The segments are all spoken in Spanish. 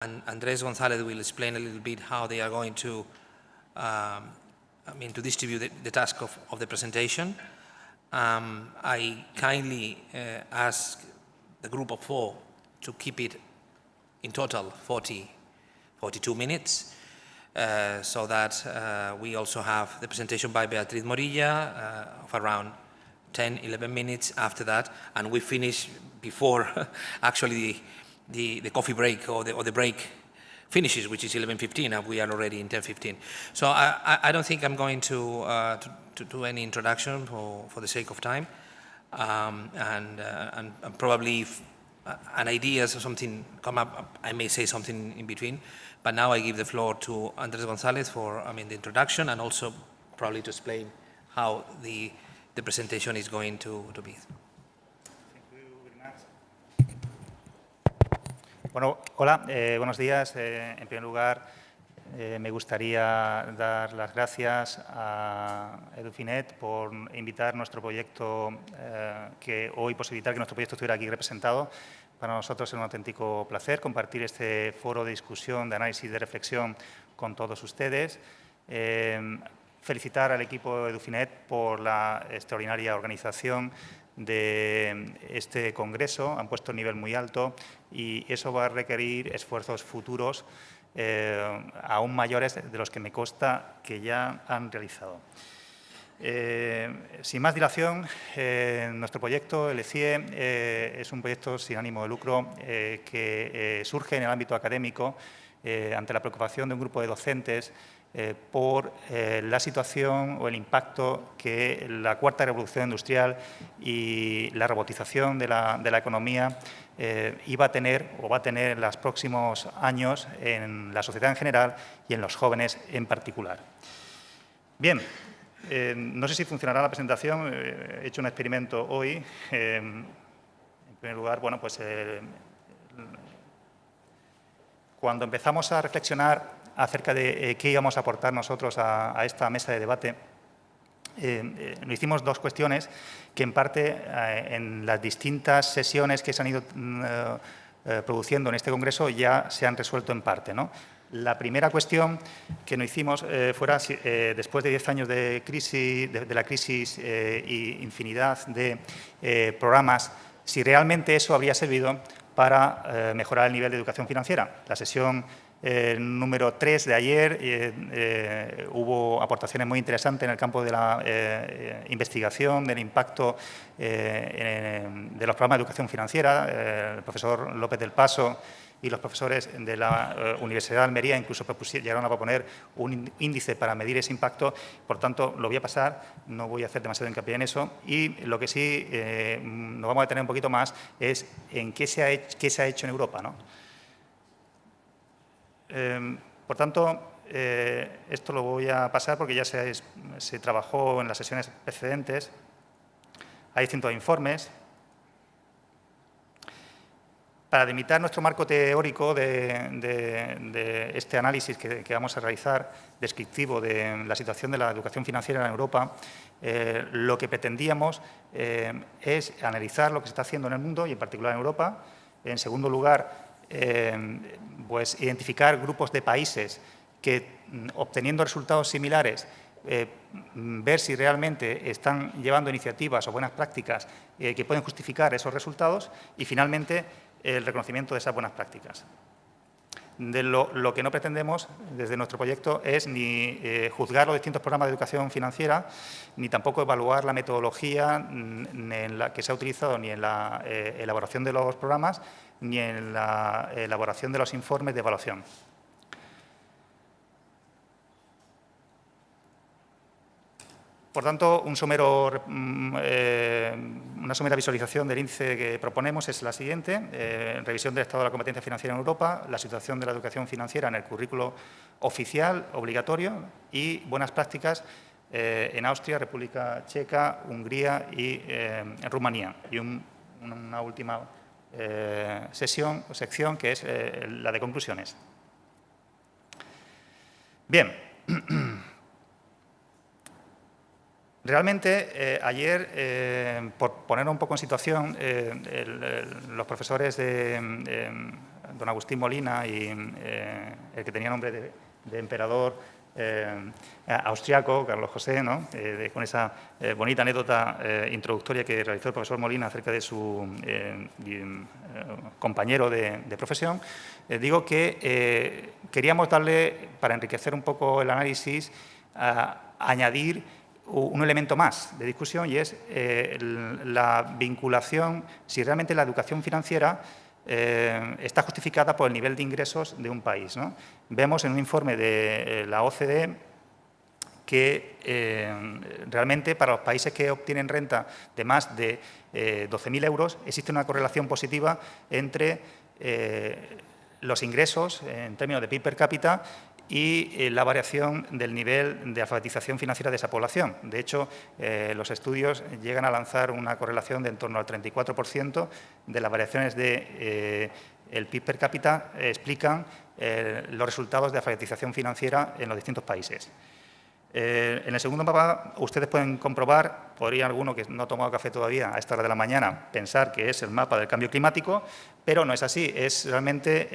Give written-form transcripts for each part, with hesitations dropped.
And Andrés González will explain a little bit how they are going to, to distribute the task of the presentation. I kindly ask the group of 4 to keep it in total 42 minutes, so that we also have the presentation by Beatriz Morilla of around 10-11 minutes after that, and we finish before actually the coffee break or the break finishes, which is 11:15, and we are already in 10:15. So I don't think I'm going to do any introduction for the sake of time, and probably if an ideas or something come up, I may say something in between. But now I give the floor to Andrés González for the introduction, and also probably to explain how the presentation is going to be. Bueno, hola, buenos días. En primer lugar, me gustaría dar las gracias a Edufinet por invitar nuestro proyecto, posibilitar que nuestro proyecto estuviera aquí representado. Para nosotros es un auténtico placer compartir este foro de discusión, de análisis y de reflexión con todos ustedes. Felicitar al equipo de Edufinet por la extraordinaria organización de este congreso. Han puesto un nivel muy alto y eso va a requerir esfuerzos futuros aún mayores de los que me consta que ya han realizado. Sin más dilación, nuestro proyecto, el ECIE, es un proyecto sin ánimo de lucro que surge en el ámbito académico ante la preocupación de un grupo de docentes por la situación o el impacto que la cuarta revolución industrial y la robotización de la economía iba a tener o va a tener en los próximos años en la sociedad en general y en los jóvenes en particular. Bien, no sé si funcionará la presentación. He hecho un experimento hoy. En primer lugar, bueno, pues cuando empezamos a reflexionar acerca de qué íbamos a aportar nosotros a esta mesa de debate, nos hicimos dos cuestiones que, en parte, en las distintas sesiones que se han ido produciendo en este congreso ya se han resuelto en parte, ¿no? La primera cuestión que nos hicimos fuera, después de 10 años de crisis, de la crisis y infinidad de programas, si realmente eso habría servido para mejorar el nivel de educación financiera. La sesión número 3 de ayer hubo aportaciones muy interesantes en el campo de la investigación, del impacto de los programas de educación financiera. El profesor López del Paso y los profesores de la Universidad de Almería incluso llegaron a proponer un índice para medir ese impacto. Por tanto, lo voy a pasar, no voy a hacer demasiado hincapié en eso. Y lo que sí nos vamos a detener un poquito más es en qué se ha hecho en Europa, ¿no? Por tanto, esto lo voy a pasar porque ya se trabajó en las sesiones precedentes. Hay cientos de informes. Para delimitar nuestro marco teórico de este análisis que vamos a realizar, descriptivo de la situación de la educación financiera en Europa, lo que pretendíamos es analizar lo que se está haciendo en el mundo y, en particular, en Europa. En segundo lugar, pues identificar grupos de países que, obteniendo resultados similares, ver si realmente están llevando iniciativas o buenas prácticas que pueden justificar esos resultados y, finalmente, el reconocimiento de esas buenas prácticas. Lo que no pretendemos desde nuestro proyecto es ni juzgar los distintos programas de educación financiera, ni tampoco evaluar la metodología en la que se ha utilizado ni en la elaboración de los programas, ni en la elaboración de los informes de evaluación. Por tanto, una somera visualización del índice que proponemos es la siguiente. Revisión del estado de la competencia financiera en Europa, la situación de la educación financiera en el currículo oficial, obligatorio, y buenas prácticas en Austria, República Checa, Hungría y Rumanía. Y una última sección que es la de conclusiones. Bien. Realmente, ayer, por poner un poco en situación, los profesores de don Agustín Molina y el que tenía nombre de emperador austriaco, Carlos José, ¿no? Con esa bonita anécdota introductoria que realizó el profesor Molina acerca de su compañero de profesión, digo que queríamos darle, para enriquecer un poco el análisis, añadir un elemento más de discusión, y es la vinculación, si realmente la educación financiera está justificada por el nivel de ingresos de un país, ¿no? Vemos en un informe de la OCDE que realmente para los países que obtienen renta de más de 12.000 euros existe una correlación positiva entre los ingresos en términos de PIB per cápita y la variación del nivel de alfabetización financiera de esa población. De hecho, los estudios llegan a lanzar una correlación de en torno al 34% de las variaciones del PIB per cápita explican los resultados de alfabetización financiera en los distintos países. En el segundo mapa ustedes pueden comprobar, podría alguno que no ha tomado café todavía a esta hora de la mañana pensar que es el mapa del cambio climático, pero no es así, es realmente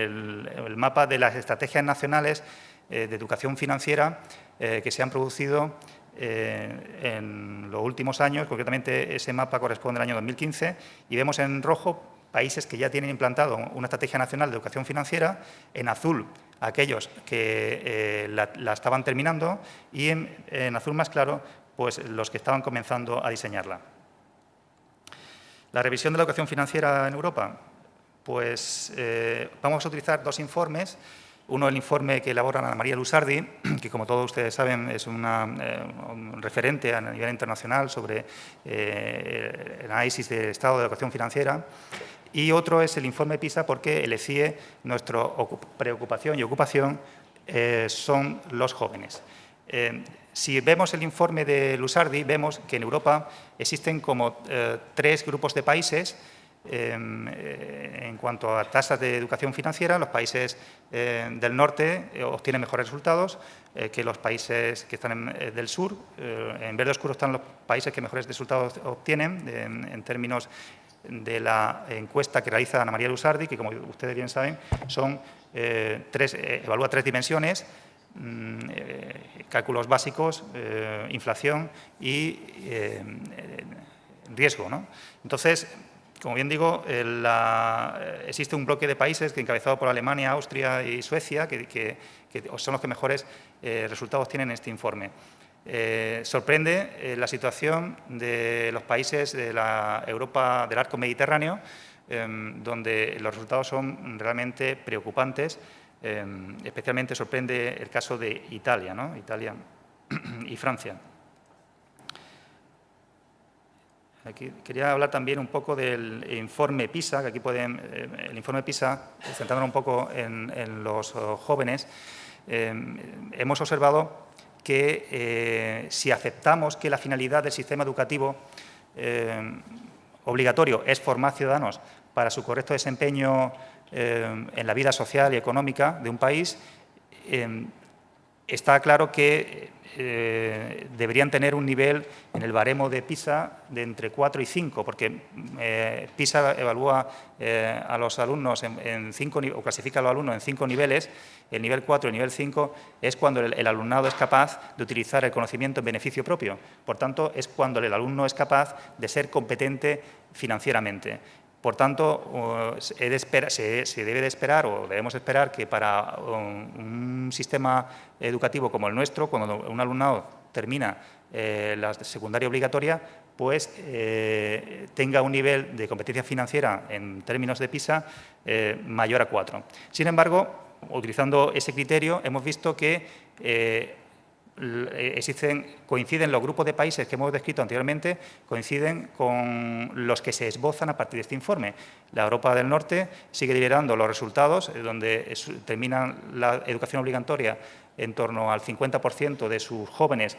el mapa de las estrategias nacionales de educación financiera que se han producido en los últimos años. Concretamente, ese mapa corresponde al año 2015 y vemos en rojo países que ya tienen implantado una estrategia nacional de educación financiera, en azul aquellos que la estaban terminando y en azul más claro pues los que estaban comenzando a diseñarla. La revisión de la educación financiera en Europa, pues vamos a utilizar dos informes. Uno, el informe que elabora Ana María Lusardi, que como todos ustedes saben es un referente a nivel internacional sobre el análisis del estado de educación financiera. Y otro es el informe PISA, porque el ECIE, nuestra preocupación y ocupación son los jóvenes. Si vemos el informe de Lusardi, vemos que en Europa existen como tres grupos de países en cuanto a tasas de educación financiera. Los países del norte obtienen mejores resultados que los países que están del sur. En verde oscuro están los países que mejores resultados obtienen en términos de la encuesta que realiza Ana María Lusardi, que como ustedes bien saben evalúa tres dimensiones: cálculos básicos, inflación y riesgo, ¿no? Entonces, como bien digo, existe un bloque de países encabezado por Alemania, Austria y Suecia que son los que mejores resultados tienen en este informe. Sorprende la situación de los países de la Europa del arco mediterráneo, donde los resultados son realmente preocupantes. Especialmente sorprende el caso de Italia, ¿no? Italia y Francia. Aquí quería hablar también un poco del informe PISA, que aquí el informe PISA, centrándonos un poco en los jóvenes, hemos observado que si aceptamos que la finalidad del sistema educativo obligatorio es formar ciudadanos para su correcto desempeño en la vida social y económica de un país, está claro que deberían tener un nivel en el baremo de PISA de entre 4 y 5, porque PISA evalúa a los alumnos o clasifica a los alumnos en 5 niveles. El nivel 4 y el nivel 5 es cuando el alumnado es capaz de utilizar el conocimiento en beneficio propio. Por tanto, es cuando el alumno es capaz de ser competente financieramente. Por tanto, se debe de esperar o debemos esperar que para un sistema educativo como el nuestro, cuando un alumnado termina la secundaria obligatoria, pues tenga un nivel de competencia financiera en términos de PISA mayor a 4. Sin embargo, utilizando ese criterio, hemos visto que coinciden los grupos de países que hemos descrito anteriormente, coinciden con los que se esbozan a partir de este informe. La Europa del Norte sigue liderando los resultados, donde terminan la educación obligatoria en torno al 50% de sus jóvenes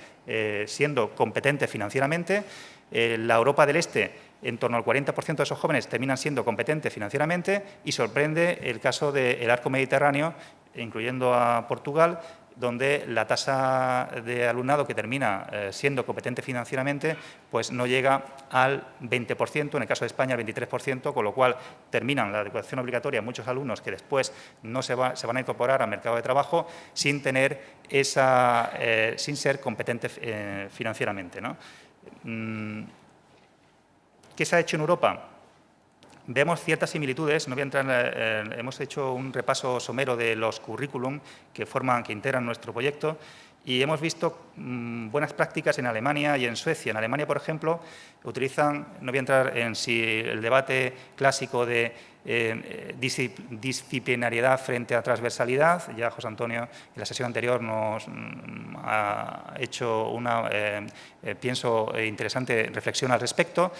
siendo competentes financieramente. La Europa del Este, en torno al 40% de esos jóvenes terminan siendo competentes financieramente, y sorprende el caso del arco mediterráneo, incluyendo a Portugal, donde la tasa de alumnado que termina siendo competente financieramente pues no llega al 20%, en el caso de España al 23%, con lo cual terminan la educación obligatoria muchos alumnos que después no se van a incorporar al mercado de trabajo sin tener sin ser competentes financieramente, ¿no? ¿Qué se ha hecho en Europa? Vemos ciertas similitudes, no voy a entrar, hemos hecho un repaso somero de los currículum que integran nuestro proyecto y hemos visto buenas prácticas en Alemania y en Suecia. En Alemania, por ejemplo, utilizan, no voy a entrar en si el debate clásico de disciplinariedad frente a transversalidad, ya José Antonio en la sesión anterior nos ha hecho una, pienso, interesante reflexión al respecto.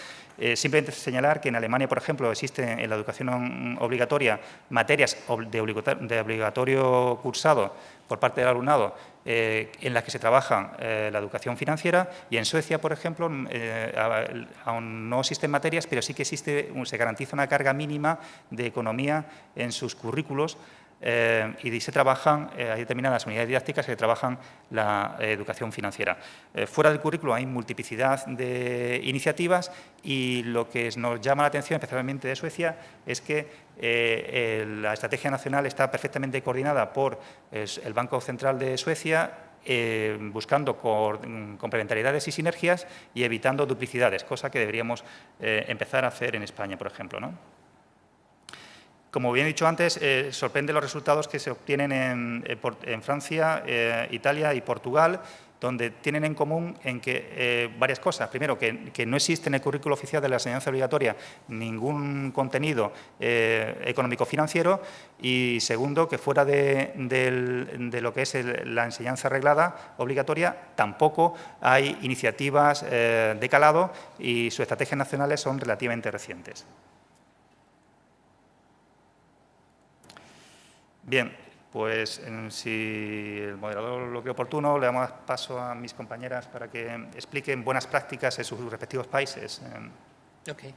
Simplemente señalar que en Alemania, por ejemplo, existen en la educación obligatoria materias de obligatorio cursado por parte del alumnado en las que se trabaja la educación financiera, y en Suecia, por ejemplo, aún no existen materias, pero sí que se garantiza una carga mínima de economía en sus currículos y se trabajan, hay determinadas unidades didácticas que trabajan la educación financiera. Fuera del currículo hay multiplicidad de iniciativas y lo que nos llama la atención, especialmente de Suecia, es que la estrategia nacional está perfectamente coordinada por el Banco Central de Suecia, buscando complementariedades y sinergias y evitando duplicidades, cosa que deberíamos empezar a hacer en España, por ejemplo, ¿no? Como bien he dicho antes, sorprende los resultados que se obtienen en Francia, Italia y Portugal, donde tienen en común varias cosas. Primero, que no existe en el currículo oficial de la enseñanza obligatoria ningún contenido económico-financiero, y segundo, que fuera de lo que es la enseñanza reglada obligatoria tampoco hay iniciativas de calado y sus estrategias nacionales son relativamente recientes. Bien, pues si el moderador lo cree oportuno, le damos paso a mis compañeras para que expliquen buenas prácticas en sus respectivos países. Okay.